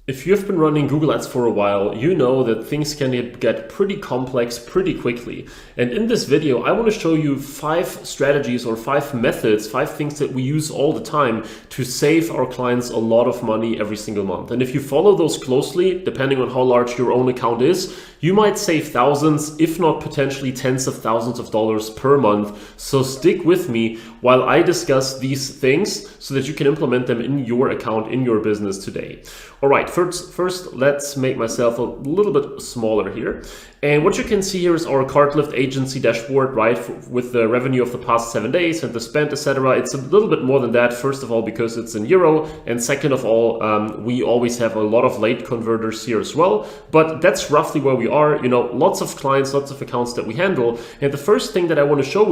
If you've been running Google Ads for a while, you know that things can get pretty complex pretty quickly. And in this video, I want to show you 5 strategies or 5 methods, 5 things that we use all the time to save our clients a lot of money every single month. And if you follow those closely, depending on how large your own account is, you might save thousands, if not potentially tens of thousands of dollars per month. So stick with me while I discuss these things so that you can implement them in your account, in your business today. All right, first let's make myself a little bit smaller here. And what you can see here is our cartlift agency dashboard, right, with the revenue of the past 7 days and the spend, etc. It's a little bit more than that, first of all, because it's in euro, and second of all, we always have a lot of late converters here as well. But that's roughly where we are. You know, lots of clients, lots of accounts that we handle. And the first thing that I want to show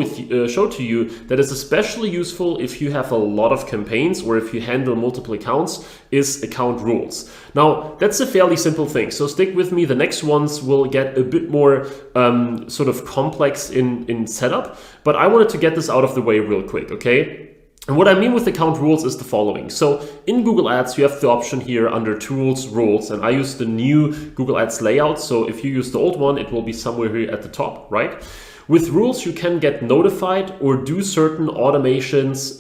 to you that is especially useful if you have a lot of campaigns or if you handle multiple accounts is account rules. Now, that's a fairly simple thing, so stick with me. The next ones will get a bit more sort of complex in setup, but I wanted to get this out of the way real quick, okay? And what I mean with account rules is the following. So in Google Ads, you have the option here under Tools, Rules, and I use the new Google Ads layout. So if you use the old one, it will be somewhere here at the top, right? With rules, you can get notified or do certain automations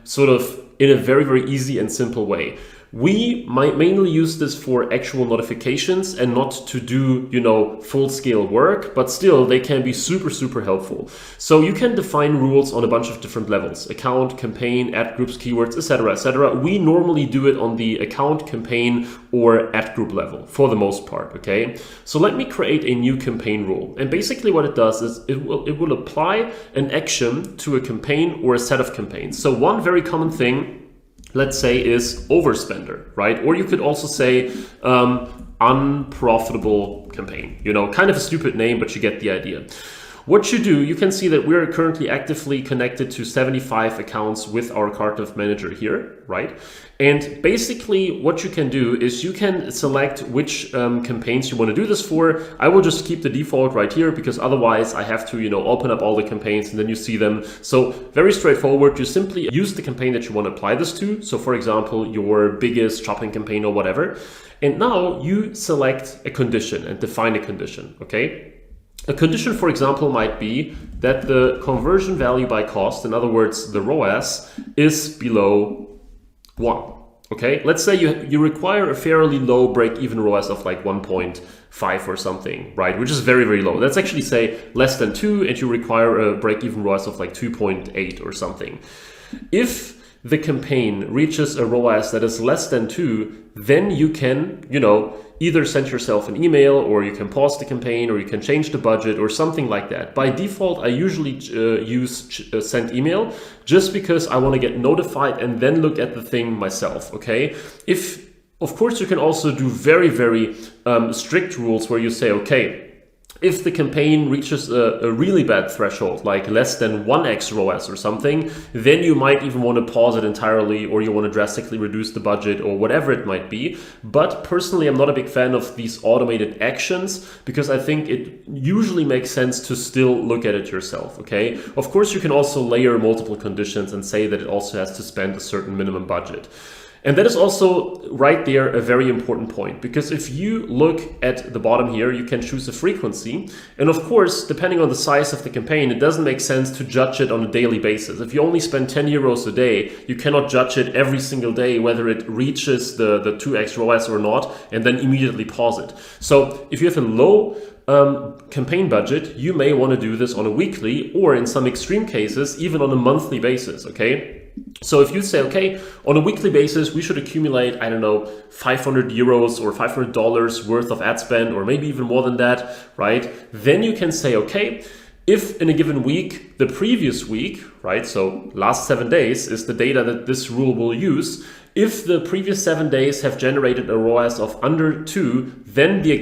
sort of in a very, very easy and simple way. We might mainly use this for actual notifications and not to do, you know, full-scale work, but still they can be super, super helpful. So you can define rules on a bunch of different levels: account, campaign, ad groups, keywords, etc., etc. We normally do it on the account, campaign, or ad group level for the most part, okay? So let me create a new campaign rule. And basically what it does is it will apply an action to a campaign or a set of campaigns. So one very common thing, let's say, is overspender, right? Or you could also say unprofitable campaign. You know, kind of a stupid name, but you get the idea. What you do, you can see that we're currently actively connected to 75 accounts with our cartlift manager here, right? And basically what you can do is you can select which campaigns you want to do this for. I will just keep the default right here because otherwise I have to, you know, open up all the campaigns and then you see them. So very straightforward, you simply use the campaign that you want to apply this to. So for example, your biggest shopping campaign or whatever. And now you select a condition and define a condition, okay? A condition, for example, might be that the conversion value by cost, in other words, the ROAS, is below 1. Okay, let's say you require a fairly low break-even ROAS of like 1.5 or something, right? Which is very, very low. Let's actually say less than 2, and you require a break-even ROAS of like 2.8 or something. If the campaign reaches a ROAS that is less than 2, then you can, you know, either send yourself an email, or you can pause the campaign, or you can change the budget or something like that. By default, I usually use send email just because I want to get notified and then look at the thing myself, okay? Of course, you can also do very, very strict rules where you say, okay, if the campaign reaches a really bad threshold, like less than 1x ROAS or something, then you might even want to pause it entirely, or you want to drastically reduce the budget or whatever it might be. But personally, I'm not a big fan of these automated actions because I think it usually makes sense to still look at it yourself, okay? Of course, you can also layer multiple conditions and say that it also has to spend a certain minimum budget. And that is also right there a very important point, because if you look at the bottom here, you can choose a frequency. And of course, depending on the size of the campaign, it doesn't make sense to judge it on a daily basis. If you only spend 10 euros a day, you cannot judge it every single day, whether it reaches the 2x ROAS or not, and then immediately pause it. So if you have a low campaign budget, you may want to do this on a weekly, or in some extreme cases, even on a monthly basis, okay? So if you say, okay, on a weekly basis, we should accumulate, I don't know, 500 euros or $500 worth of ad spend, or maybe even more than that, right? Then you can say, okay, if in a given week, the previous week, right, so last 7 days is the data that this rule will use. If the previous 7 days have generated a ROAS of under 2, then the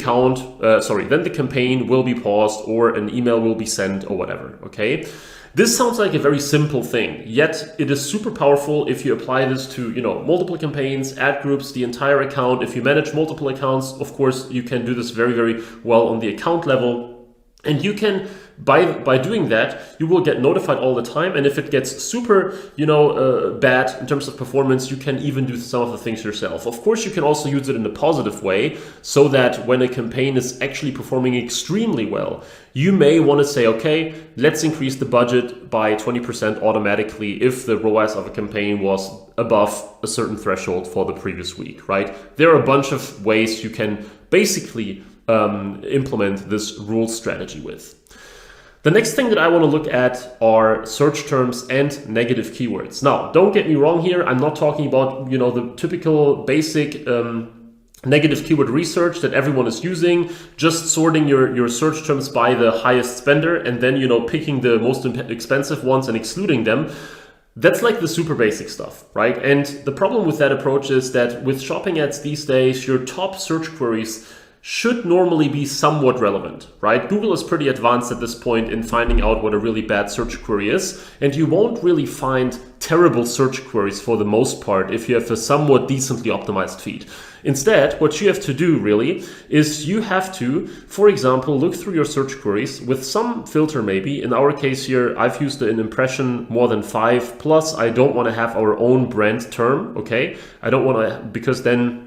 then the campaign will be paused, or an email will be sent, or whatever, okay? This sounds like a very simple thing, yet it is super powerful if you apply this to, you know, multiple campaigns, ad groups, the entire account. If you manage multiple accounts, of course, you can do this very, very well on the account level. And you can, by doing that, you will get notified all the time. And if it gets super, bad in terms of performance, you can even do some of the things yourself. Of course, you can also use it in a positive way, so that when a campaign is actually performing extremely well, you may want to say, okay, let's increase the budget by 20% automatically if the ROAS of a campaign was above a certain threshold for the previous week, right? There are a bunch of ways you can basically implement this rule strategy with. The next thing that I want to look at are search terms and negative keywords. Now, don't get me wrong here. I'm not talking about, the typical basic negative keyword research that everyone is using, just sorting your search terms by the highest spender and then, picking the most expensive ones and excluding them. That's like the super basic stuff, right? And the problem with that approach is that with shopping ads these days, your top search queries should normally be somewhat relevant, right? Google is pretty advanced at this point in finding out what a really bad search query is, and you won't really find terrible search queries for the most part if you have a somewhat decently optimized feed. Instead, what you have to do really is you have to, for example, look through your search queries with some filter maybe. In our case here, I've used an impression more than 5, plus I don't want to have our own brand term, okay? I don't want to, because then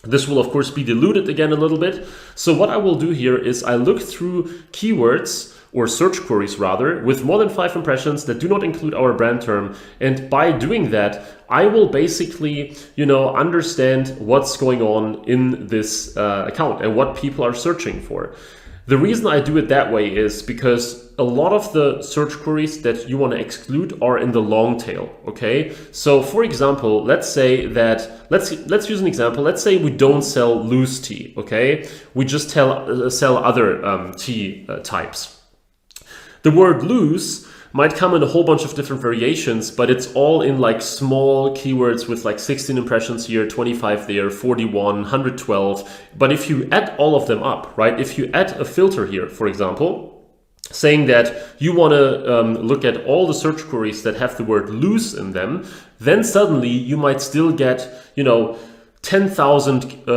this will of course be diluted again a little bit. So what I will do here is I look through keywords or search queries rather with more than 5 impressions that do not include our brand term. And by doing that, I will basically, understand what's going on in this account and what people are searching for. The reason I do it that way is because a lot of the search queries that you want to exclude are in the long tail, okay? So for example, let's say that, let's use an example. Let's say we don't sell loose tea, okay? We just sell other tea types. The word loose might come in a whole bunch of different variations, but it's all in like small keywords with like 16 impressions here, 25 there, 41, 112. But if you add all of them up, right? If you add a filter here, for example, saying that you want to look at all the search queries that have the word loose in them, then suddenly you might still get, 10,000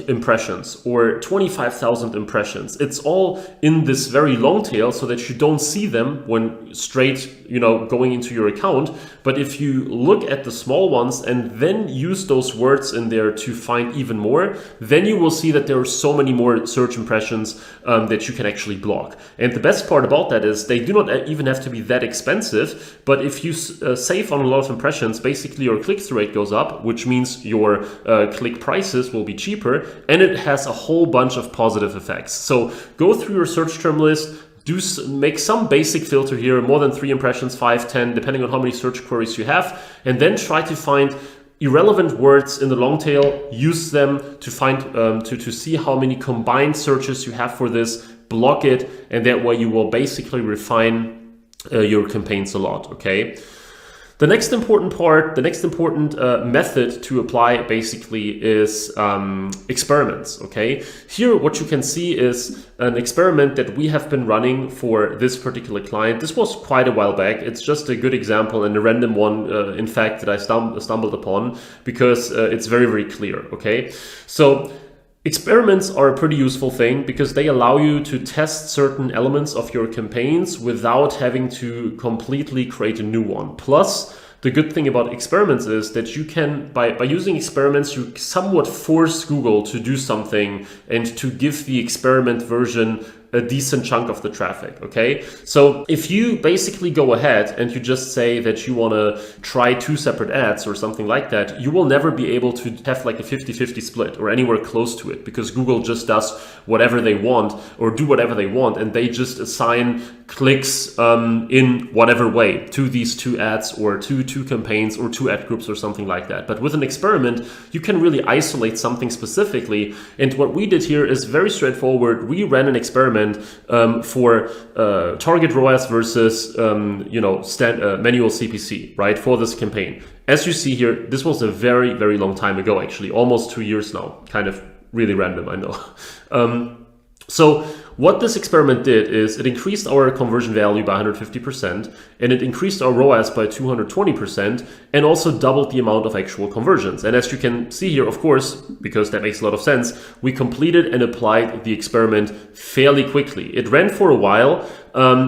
impressions or 25,000 impressions. It's all in this very long tail so that you don't see them when straight, going into your account. But if you look at the small ones and then use those words in there to find even more, then you will see that there are so many more search impressions that you can actually block. And the best part about that is they do not even have to be that expensive, but if you save on a lot of impressions, basically your click-through rate goes up, which means your click prices will be cheaper, and it has a whole bunch of positive effects. So go through your search term list, make some basic filter here, more than 3 impressions, 5, 10, depending on how many search queries you have, and then try to find irrelevant words in the long tail, use them to find to see how many combined searches you have for this, block it, and that way you will basically refine your campaigns a lot, okay? The next important part, the next important method to apply basically is experiments, okay? Here what you can see is an experiment that we have been running for this particular client. This was quite a while back. It's just a good example and a random one, in fact, that I stumbled upon because it's very, very clear, okay? So experiments are a pretty useful thing because they allow you to test certain elements of your campaigns without having to completely create a new one. Plus, the good thing about experiments is that you can, by using experiments, you somewhat force Google to do something and to give the experiment version a decent chunk of the traffic, okay? So if you basically go ahead and you just say that you want to try 2 separate ads or something like that, you will never be able to have like a 50-50 split or anywhere close to it, because Google just does whatever they want or do whatever they want, and they just assign clicks in whatever way to these 2 ads or to 2 campaigns or 2 ad groups or something like that. But with an experiment, you can really isolate something specifically. And what we did here is very straightforward. We ran an experiment for target ROAS versus manual CPC, right, for this campaign. As you see here, this was a very, very long time ago, actually, almost 2 years now. Kind of really random, I know. So What this experiment did is it increased our conversion value by 150%, and it increased our ROAS by 220%, and also doubled the amount of actual conversions. And as you can see here, of course, because that makes a lot of sense, we completed and applied the experiment fairly quickly. It ran for a while.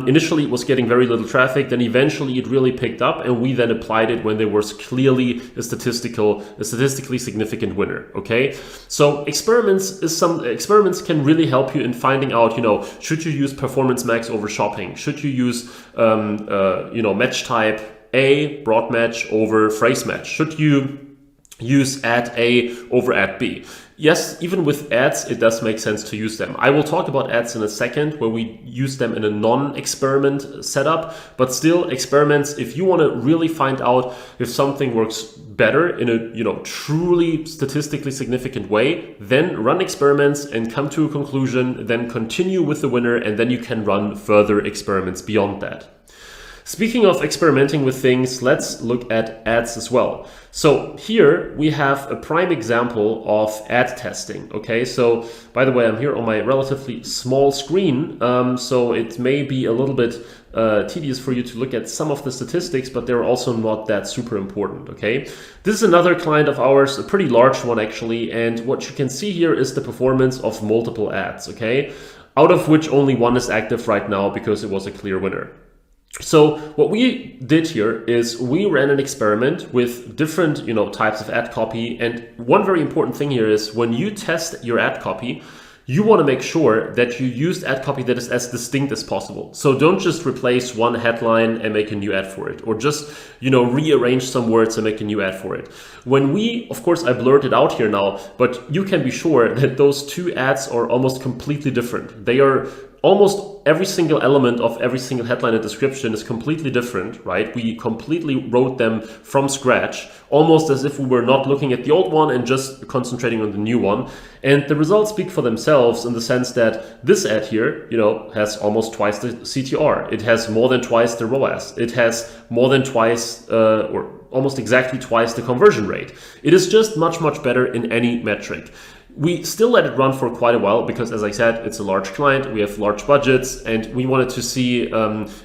Initially, it was getting very little traffic, then eventually it really picked up, and we then applied it when there was clearly a statistically significant winner. Okay, so experiments can really help you in finding out, should you use performance max over shopping? Should you use match type A, broad match over phrase match? Should you use ad A over ad B? Yes, even with ads, it does make sense to use them. I will talk about ads in a second, where we use them in a non-experiment setup, but still experiments, if you want to really find out if something works better in a truly statistically significant way, then run experiments and come to a conclusion, then continue with the winner, and then you can run further experiments beyond that. Speaking of experimenting with things, let's look at ads as well. So here we have a prime example of ad testing. Okay, so by the way, I'm here on my relatively small screen, so it may be a little bit tedious for you to look at some of the statistics, but they're also not that super important. Okay, this is another client of ours, a pretty large one actually, and what you can see here is the performance of multiple ads. Okay, out of which only one is active right now because it was a clear winner. So what we did here is we ran an experiment with different, types of ad copy. And one very important thing here is when you test your ad copy, you want to make sure that you use ad copy that is as distinct as possible. So don't just replace one headline and make a new ad for it, or just, rearrange some words and make a new ad for it. When of course, I blurred it out here now, but you can be sure that those two ads are almost completely different. They are almost every single element of every single headline and description is completely different, right? We completely wrote them from scratch, almost as if we were not looking at the old one and just concentrating on the new one. And the results speak for themselves in the sense that this ad here, has almost twice the CTR. It has more than twice the ROAS. It has more than twice or almost exactly twice the conversion rate. It is just much, much better in any metric. We still let it run for quite a while because, as I said, it's a large client, we have large budgets, and we wanted to see,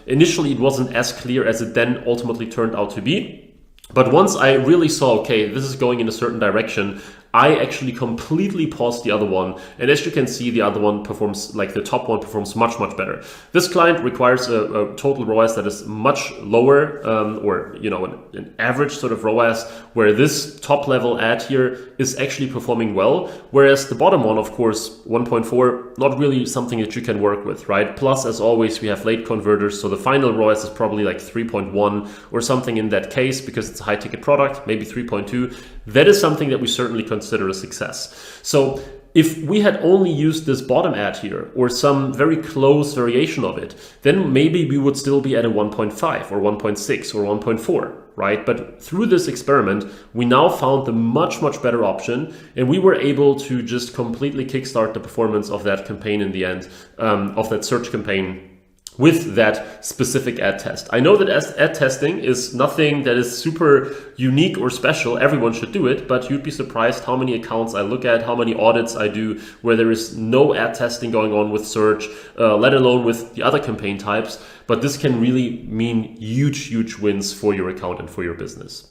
initially it wasn't as clear as it then ultimately turned out to be. But once I really saw, okay, this is going in a certain direction, I actually completely paused the other one. And as you can see, the other one performs, like the top one performs much, much better. This client requires a total ROAS that is much lower, or an average sort of ROAS, where this top level ad here is actually performing well. Whereas the bottom one, of course, 1.4, not really something that you can work with, right? Plus, as always, we have late converters. So the final ROAS is probably like 3.1 or something in that case, because it's a high ticket product, maybe 3.2. That is something that we certainly consider a success. So if we had only used this bottom ad here or some very close variation of it, then maybe we would still be at a 1.5 or 1.6 or 1.4, right? But through this experiment, we now found the much, much better option, and we were able to just completely kickstart the performance of that campaign in the end, of that search campaign, with that specific ad test. I know that ad testing is nothing that is super unique or special. Everyone should do it, but you'd be surprised how many accounts I look at, how many audits I do where there is no ad testing going on with search, let alone with the other campaign types. But this can really mean huge, huge wins for your account and for your business.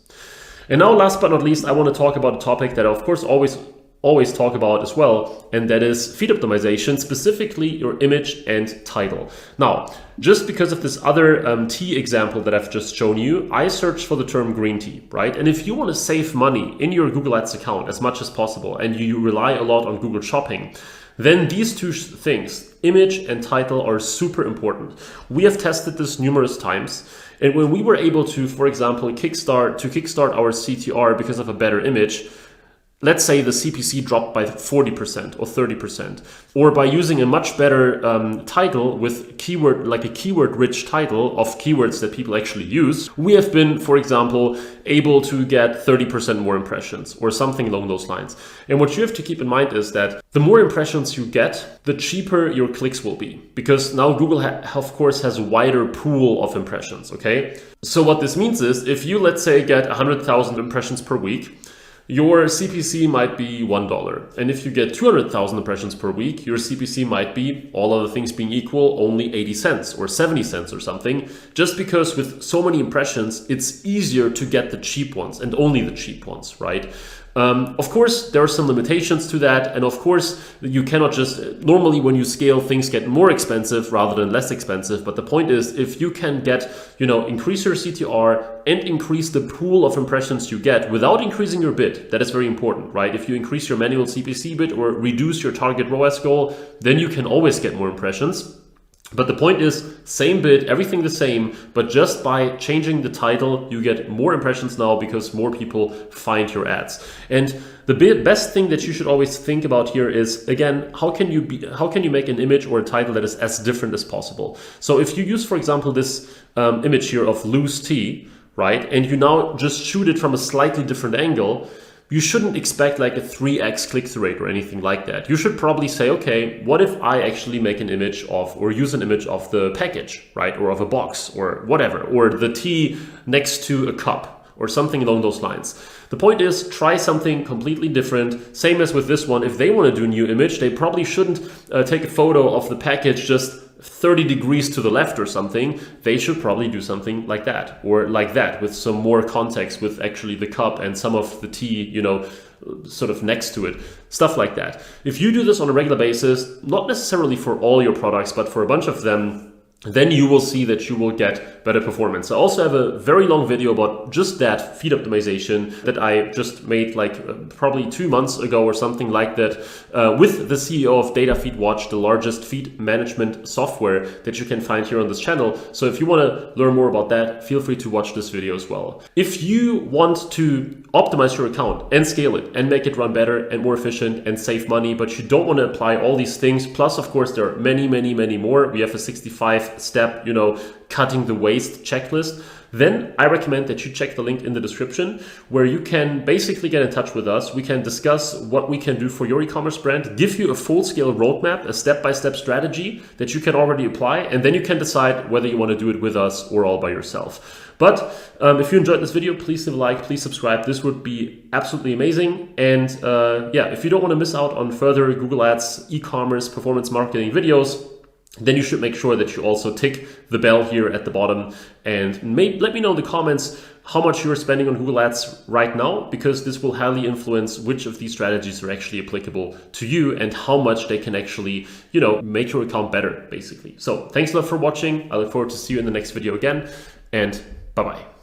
And now, last but not least, I want to talk about a topic that I, of course, always talk about as well, and that is feed optimization, specifically your image and title. Now, just because of this other tea example that I've just shown you, I searched for the term green tea, right? And if you want to save money in your Google Ads account as much as possible, and you rely a lot on Google Shopping, then these two things, image and title, are super important. We have tested this numerous times. And when we were able to, for example, kickstart our CTR because of a better image, let's say the CPC dropped by 40% or 30%, or by using a much better title with a keyword-rich title of keywords that people actually use, we have been, for example, able to get 30% more impressions or something along those lines. And what you have to keep in mind is that the more impressions you get, the cheaper your clicks will be, because now Google, of course, has a wider pool of impressions, okay? So what this means is if you, let's say, get 100,000 impressions per week, your CPC might be $1. And if you get 200,000 impressions per week, your CPC might be, all other things being equal, only 80 cents or 70 cents or something, just because with so many impressions, it's easier to get the cheap ones and only the cheap ones, right? Of course, there are some limitations to that. And of course, you cannot just, normally when you scale, things get more expensive rather than less expensive. But the point is, if you can get, increase your CTR and increase the pool of impressions you get without increasing your bid, that is very important, right? If you increase your manual CPC bid or reduce your target ROAS goal, then you can always get more impressions. But the point is, same bid, everything the same, but just by changing the title, you get more impressions now because more people find your ads. And the best thing that you should always think about here is, again, how can you make an image or a title that is as different as possible? So if you use, for example, this image here of loose tea, right, and you now just shoot it from a slightly different angle, you shouldn't expect like a 3x click-through rate or anything like that. You should probably say, okay, what if I actually make an image of, or use an image of the package, right? Or of a box or whatever, or the tea next to a cup or something along those lines. The point is, try something completely different. Same as with this one, if they want to do a new image, they probably shouldn't take a photo of the package just 30 degrees to the left or something. They should probably do something like that, or like that, with some more context with actually the cup and some of the tea, sort of next to it, stuff like that. If you do this on a regular basis, not necessarily for all your products, but for a bunch of them, then you will see that you will get better performance. I also have a very long video about just that, feed optimization, that I just made like probably 2 months ago or something like that, with the CEO of Data Feed Watch, the largest feed management software that you can find here on this channel. So if you want to learn more about that, feel free to watch this video as well. If you want to optimize your account and scale it and make it run better and more efficient and save money, but you don't want to apply all these things, plus of course there are many more. We have a 65-step, cutting the waste checklist. Then I recommend that you check the link in the description, where you can basically get in touch with us. We can discuss what we can do for your e-commerce brand, give you a full-scale roadmap, a step-by-step strategy that you can already apply, and then you can decide whether you want to do it with us or all by yourself. But if you enjoyed this video, please leave a like, please subscribe. This would be absolutely amazing. And if you don't want to miss out on further Google Ads, e-commerce, performance marketing videos, then you should make sure that you also tick the bell here at the bottom, and let me know in the comments how much you're spending on Google Ads right now, because this will highly influence which of these strategies are actually applicable to you and how much they can actually, make your account better, basically. So thanks a lot for watching. I look forward to see you in the next video again, and bye-bye.